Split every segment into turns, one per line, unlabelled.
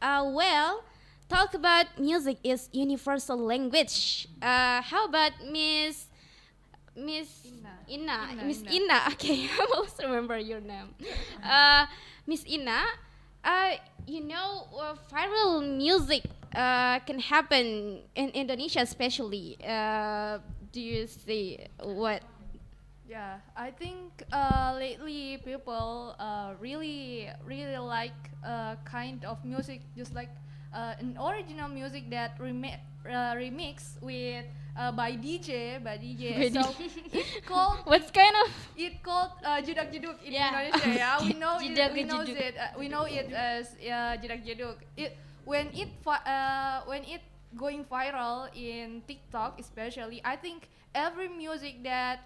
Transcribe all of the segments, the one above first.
Well, talk about music is universal language. How about Miss Ina? Miss Ina. Okay, I almost remember your name. Uh, Miss Ina. Viral music can happen in Indonesia, especially. Do you see what?
Yeah, I think lately people really like kind of music, just like an original music that remix with by DJ. So it called
What's kind of?
jedak jeduk in
Yeah.
Indonesia. Yeah,
Jedak
we know
jeduk.
it we know it as jedak jeduk. When it going viral in TikTok, especially, I think every music that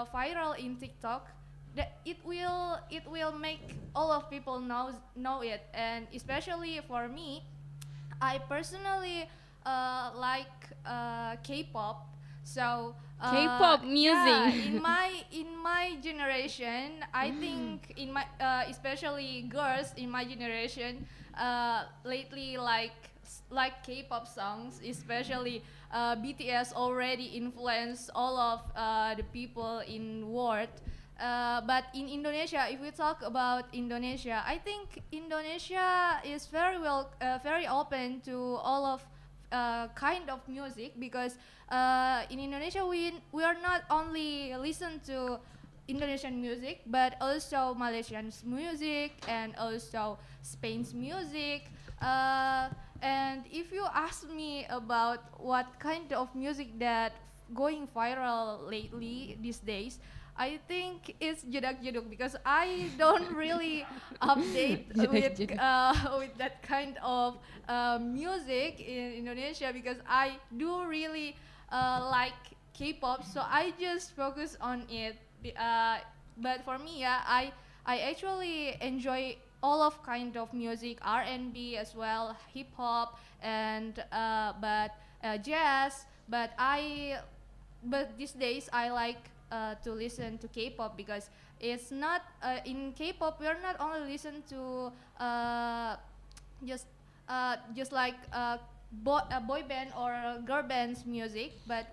viral in TikTok, that it will make all of people know it, and especially for me, I personally like K-pop. So
K-pop
yeah,
music.
in my generation, I think in my especially girls in my generation lately like K-pop songs, especially BTS already influenced all of the people in world. But in Indonesia, if we talk about Indonesia, I think Indonesia is very open to all of kind of music, because in Indonesia we are not only listen to Indonesian music, but also Malaysian music and also Spain's music. And if you ask me about what kind of music that going viral lately these days, I think it's jedak jeduk, because I don't really update
Jedak jeduk.
with that kind of music in Indonesia, because I do really like K-pop, so I just focus on it. But for me, yeah, I actually enjoy all of kind of music, R&B as well, hip hop, and but jazz. But these days I like to listen to K-pop, because it's not in K-pop we're not only listen to just just like boy band or girl band's music, but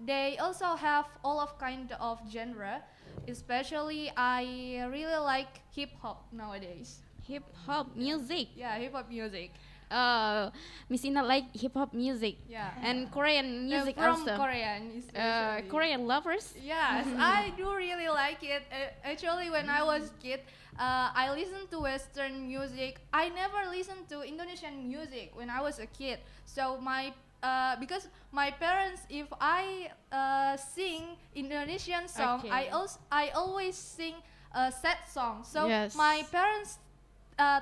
they also have all of kind of genre. Especially I really like hip hop nowadays.
Hip hop music.
Yeah, hip hop music.
Miss Ina like hip hop music.
Yeah.
And Korean music
From
also.
Korean especially.
Korean lovers.
Yes, I do really like it. Actually, when I was kid, I listened to Western music. I never listened to Indonesian music when I was a kid. So because my parents, if I sing Indonesian song,
Okay.
I always sing a sad song. So
Yes.
my parents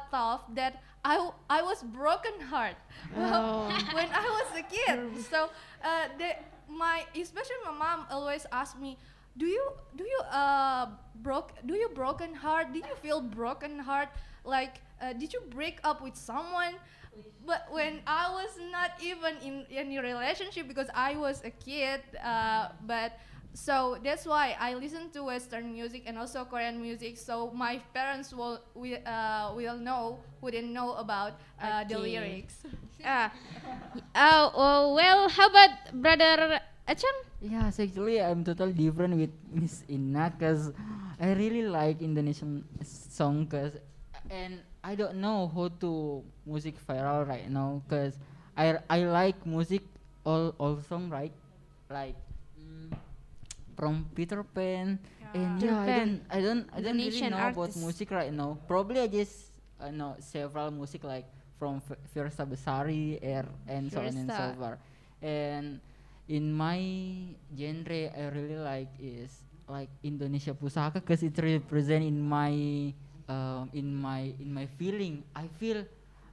thought that I was broken heart
Oh.
when I was a kid. So especially my mom always asked me, do you broken heart? Did you feel broken heart? Like did you break up with someone? But when I was not even in any relationship, because I was a kid, but so that's why I listen to Western music and also Korean music. So my parents wouldn't know about the
Okay.
lyrics.
Uh, well, how about brother Achan?
Yes, actually, I'm totally different with Miss Ina, cause I really like Indonesian song, and I don't know how to music viral right now, cause I like music all song, right, like from Peter Pan, and
Peter
yeah,
Pan.
I don't really
Indonesian
know about
artist.
music right now. Probably I just know several music like from Firsa Besari, and so on and so
Firsa.
forth. And in my genre, I really like is like Indonesia Pusaka, because it represent in my feeling. I feel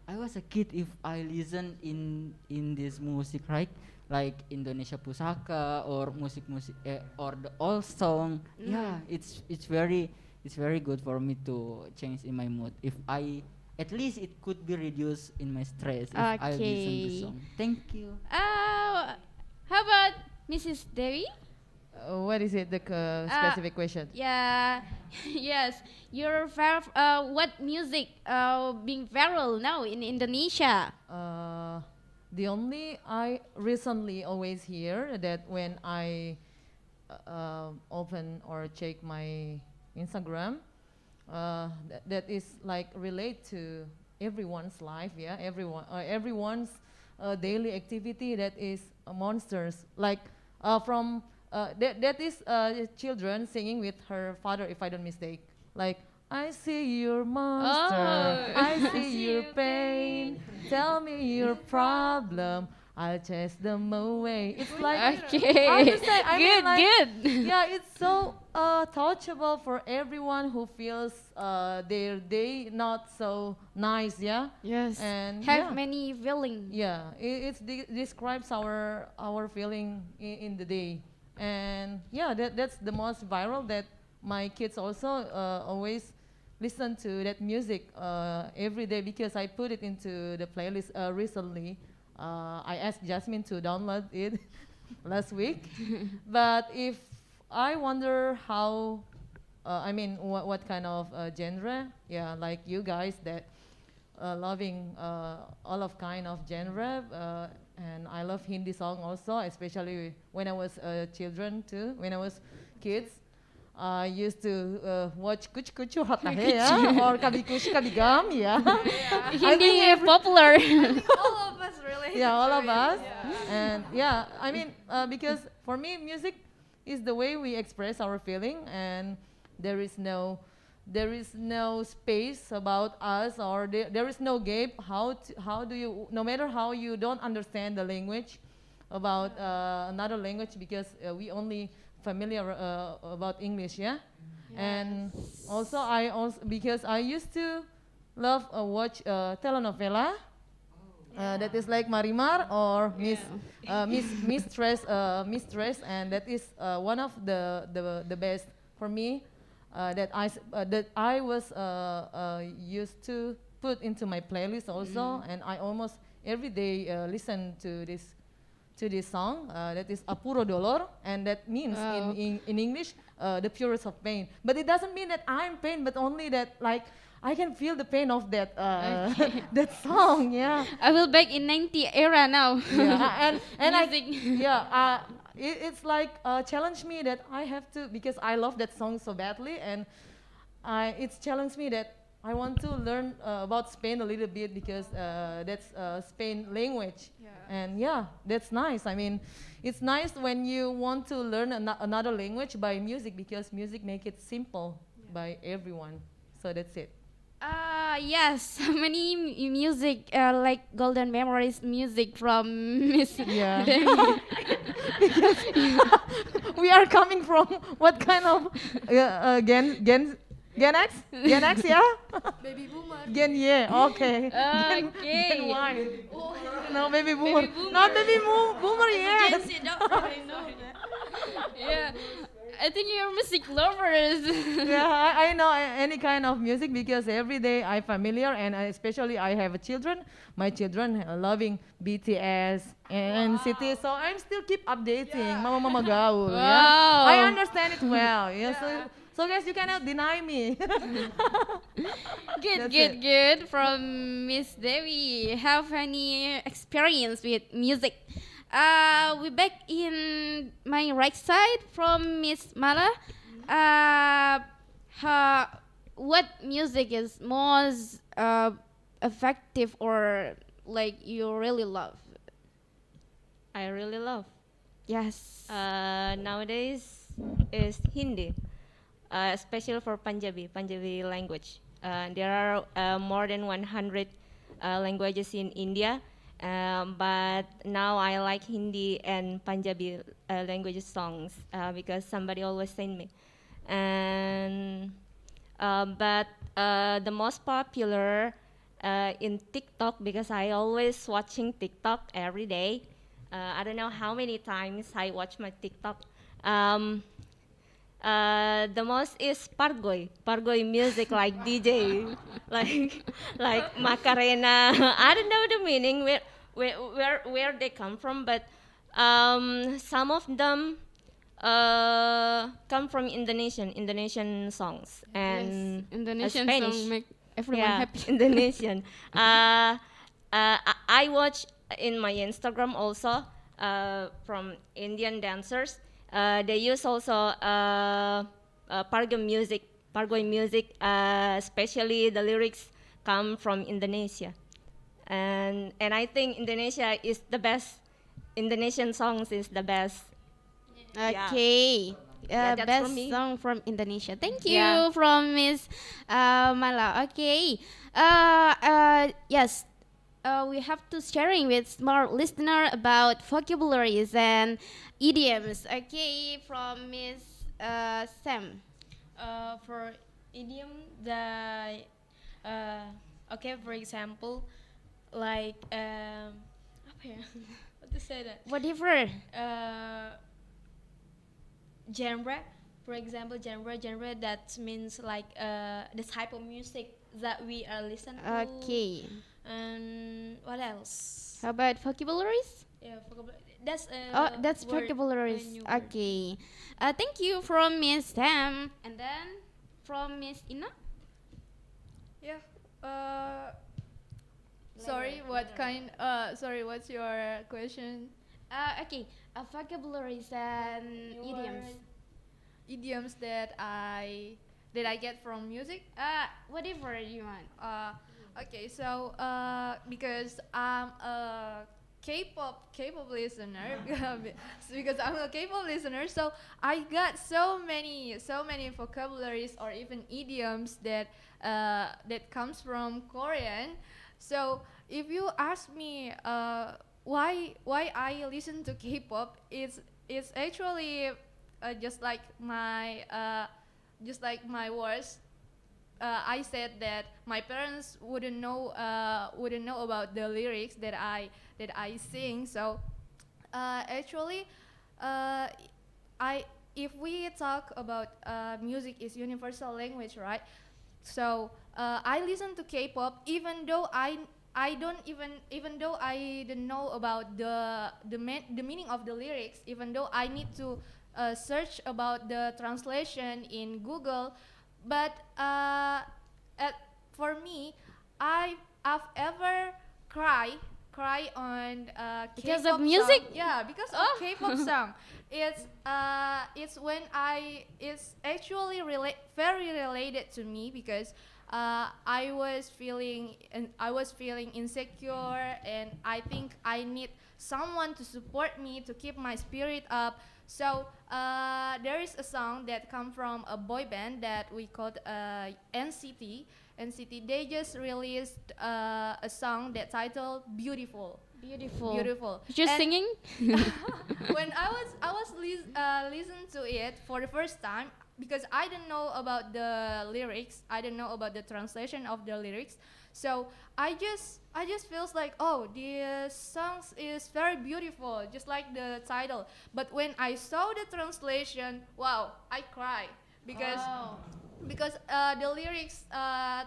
I was a kid if I listen in this music, right? Like Indonesia Pusaka or musik-musik or the old song. Yeah, it's very good for me to change in my mood. If I at least it could be reduced in my stress if I listen to
Okay.
song. Thank you.
How about Mrs. Dewi?
What is it, the specific question?
Yeah, Yes, what music being viral now in Indonesia?
The only I recently always hear that when I open or check my Instagram, that is like relate to everyone's life, yeah, everyone's daily activity. That is monsters, like from that is children singing with her father, if I don't mistake, like. I see your monster,
Oh.
I see your pain, tell me your problem, I'll chase them away. It's like,
Okay,
I understand, I mean,
good,
like,
good.
yeah, it's so touchable for everyone who feels their day not so nice, yeah.
Yes,
And
have
yeah.
many feeling.
Yeah, it describes our feeling in the day, and yeah, that's the most viral that my kids also always listen to that music every day because I put it into the playlist recently. I asked Jasmine to download it last week, but if I wonder how, I mean, what kind of genre, yeah, like you guys that loving all of kind of genre, and I love Hindi song also, especially when I was children too, when I was kids. I used to watch Kuch Kuchu Hota Hai, yeah, or Kabi Kush Kabi Gam, yeah.
Hindi popular.
All of us relate.
Yeah, all
to
of
it,
us.
yeah.
And yeah, I mean, because for me, music is the way we express our feeling, and there is no space about us, or there is no gap. How do you, no matter how you don't understand the language about another language, because we only familiar about English, yeah. And also because I used to love watch telenovela. That is like Marimar or Mistress, and that is one of the best for me that I was used to put into my playlist also, and I almost every day listen to this song. That is Apuro Dolor, and that means in English the purest of pain. But it doesn't mean that I'm pain, but only that like I can feel the pain of that that song. Yeah.
I will back in 90 era now.
Yeah, and
Music.
it's like challenge me that I have to, because I love that song so badly, and it's challenged me that I want to learn about Spain a little bit, because that's Spain language.
Yeah.
And yeah, that's nice. I mean, it's nice when you want to learn another language by music, because music make it simple by everyone. So that's it.
Yes, many music like Golden Memories music from Miss
Yeah.
Dewi.
We are coming from what kind of Gen X? Gen X, yeah?
Baby boomer.
Gen Y, okay. Gen
Okay.
Y.
Oh,
No, baby boomer.
boomer.
Not baby boomer yet.
Yes, you don't probably know that. Yeah, I think you're music lovers.
Yeah, I know any kind of music, because every day I'm familiar, and especially I have children. My children are loving BTS and NCT, so I'm still keep updating. Mama Mama Gaul.
Wow.
Yeah, I understand it well. Yeah, so guys, you cannot deny me.
Good,
That's
good,
it.
good. From Miss Dewi, have any experience with music? We back in my right side from Miss Mala. What music is most effective, or like you really love?
I really love.
Yes.
Nowadays is Hindi, especially for Punjabi language. There are more than 100 languages in India, but now I like Hindi and Punjabi language songs because somebody always send me. And but the most popular in TikTok, because I always watching TikTok every day. I don't know how many times I watch my TikTok. The most is Pargoy music, like DJ, like Macarena. I don't know the meaning where they come from, but some of them come from Indonesian songs and
Yes, Indonesian
Spanish.
song make everyone
Yeah,
happy.
Indonesian. I watch in my Instagram also from Indian dancers. They use also Pargo music. Especially the lyrics come from Indonesia, and I think Indonesia is the best. Indonesian songs is the best. Yeah.
Okay.
Yeah, that's
Best
from me.
song from Indonesia. Thank you
Yeah.
from Miss Mala. Okay. Yes. We have to sharing with smart listener about vocabularies and idioms. Okay, from Miss Sam.
For idiom, the okay, for example, like apa ya? What to say that?
Whatever.
Genre, for example, genre that means like the type of music that we are listening to.
Okay.
And what else?
How about vocabularies?
Yeah, that's
That's
word,
vocabularies.
a new word.
Okay. Thank you from Miss Sam. And then from Miss Ina.
Yeah. Sorry, what kind? Sorry, what's your question?
Okay. Vocabularies and idioms.
Idioms that I get from music.
Whatever you want.
Okay, so because I'm a K-pop listener, because I'm a K-pop listener, so I got so many vocabularies or even idioms that comes from Korean. So if you ask me why I listen to K-pop, it's actually just like my words. I said that my parents wouldn't know about the lyrics that I sing. So actually, if we talk about music is universal language, right? So I listen to K-pop even though I don't know about the meaning of the lyrics, even though I need to search about the translation in Google. But for me, I've ever cry on
Because
K-pop
of music?
song. Yeah, because of K-pop song. It's when it's actually very related to me, because I was feeling insecure, and I think I need someone to support me to keep my spirit up. So there is a song that come from a boy band that we called NCT. NCT, they just released a song that titled Beautiful. Beautiful.
Just
And
singing?
when I was listen to it for the first time, because I didn't know about the lyrics, I didn't know about the translation of the lyrics. So I just feels like, oh, this song is very beautiful, just like the title. But when I saw the translation, wow, I cry, because the lyrics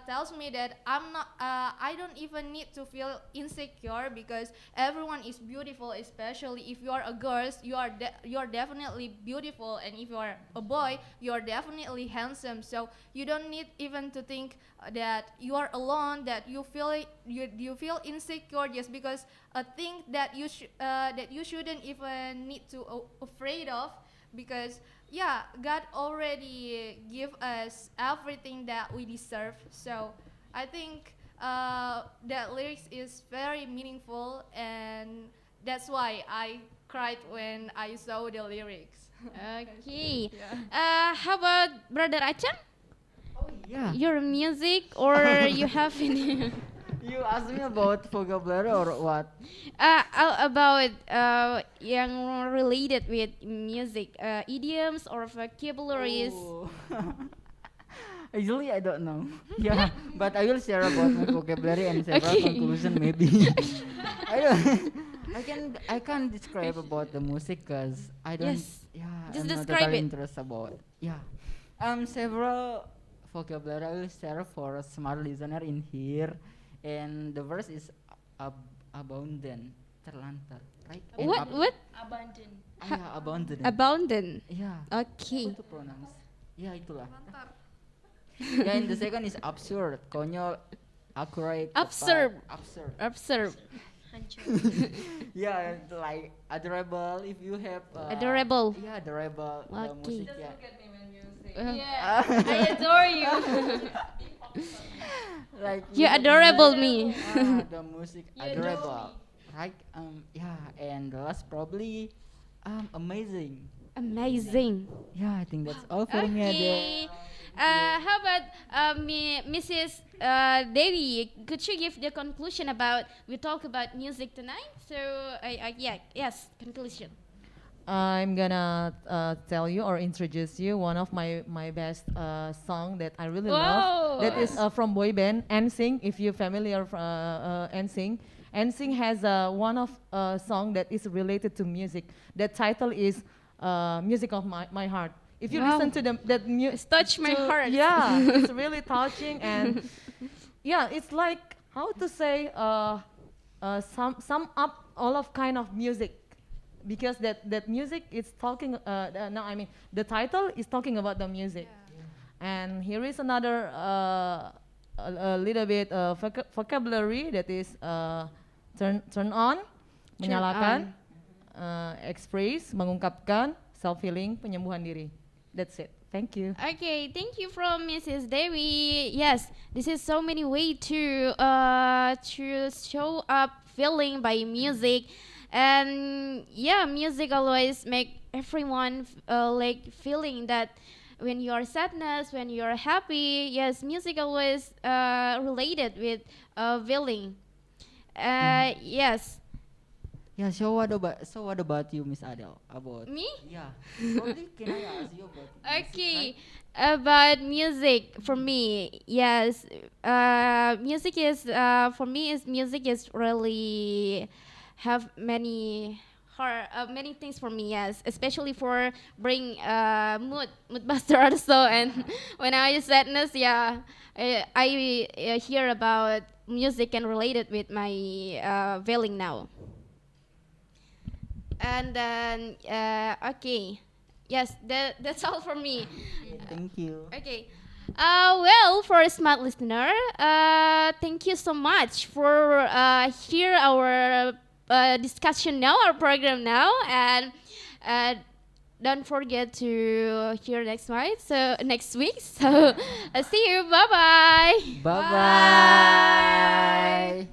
tells me that I don't even need to feel insecure, because everyone is beautiful, especially if you are a girl, you are definitely beautiful, and if you are a boy, you are definitely handsome. So you don't need even to think that you are alone, that you feel insecure just because a thing that you shouldn't even need to afraid of, because yeah, God already give us everything that we deserve. So I think that lyrics is very meaningful, and that's why I cried when I saw the lyrics.
Okay.
Yeah.
How about Brother Achan?
Oh yeah.
Your music, or you have any?
You asked me about vocabulary or what?
About yang related with music, idioms or vocabularies.
Oh. Usually I don't know. Yeah, but I will share about my vocabulary and several
Okay.
conclusion maybe. I don't. I can't describe about the music because I don't.
Yes.
Yeah.
Just
I'm not
describe
totally
it.
interested about. Yeah. Several vocabulary I will share for a smart listener in here, and the verse is abundant. terlantar, right?
What?
Abandon.
Yeah, abandoned.
Abandon.
Yeah.
Okay.
How to pronounce? Ya itulah. Ya, and the second is absurd, konyol, accurate,
Absurd.
tepat, absurd.
Observe.
Hancur.
Yeah, like adorable if you have.
Adorable.
Yeah, adorable. The
Okay.
music, yeah.
I adore you.
Like
You adorable me.
The music adorable, right? Yeah, and the last probably, amazing.
Amazing.
Yeah, I think that's all for me.
Okay. How about Mrs. Devi? Could you give the conclusion about we talk about music tonight? So yes, conclusion.
I'm gonna tell you or introduce you one of my best song that I really love. That is from boy band NSYNC. If you're familiar NSYNC, NSYNC has one of song that is related to music. The title is "Music of My Heart." If you listen to that music,
Touch my heart.
Yeah, it's really touching, and yeah, it's like how to say sum up all of kind of music. Because that music is talking, no, I mean, the title is talking about the music. And here is another a little bit vocabulary that is turn on, menyalakan, express, mengungkapkan, self-healing, penyembuhan diri. That's it. Thank you.
Okay, thank you from Mrs. Devi. Yes, this is so many way to show up feeling by music. And yeah, music always make everyone like feeling that when you are sadness, when you are happy. Yes, music always related with feeling. Yes.
Yeah, so what about you, Miss Adele? About
Me?
Yeah. Probably can I ask you about music,
Okay,
right?
about music for me, yes, music is for me is music is really have many many things for me, yes, especially for bring mood buster also. And when I sadness, yeah, I hear about music and relate it with my feeling now. And then okay, yes, that's all for me.
Thank you.
Okay. Well, for a smart listener, thank you so much for hear our discussion now, our program now, and don't forget to hear next week. So see you. Bye bye.
Bye bye.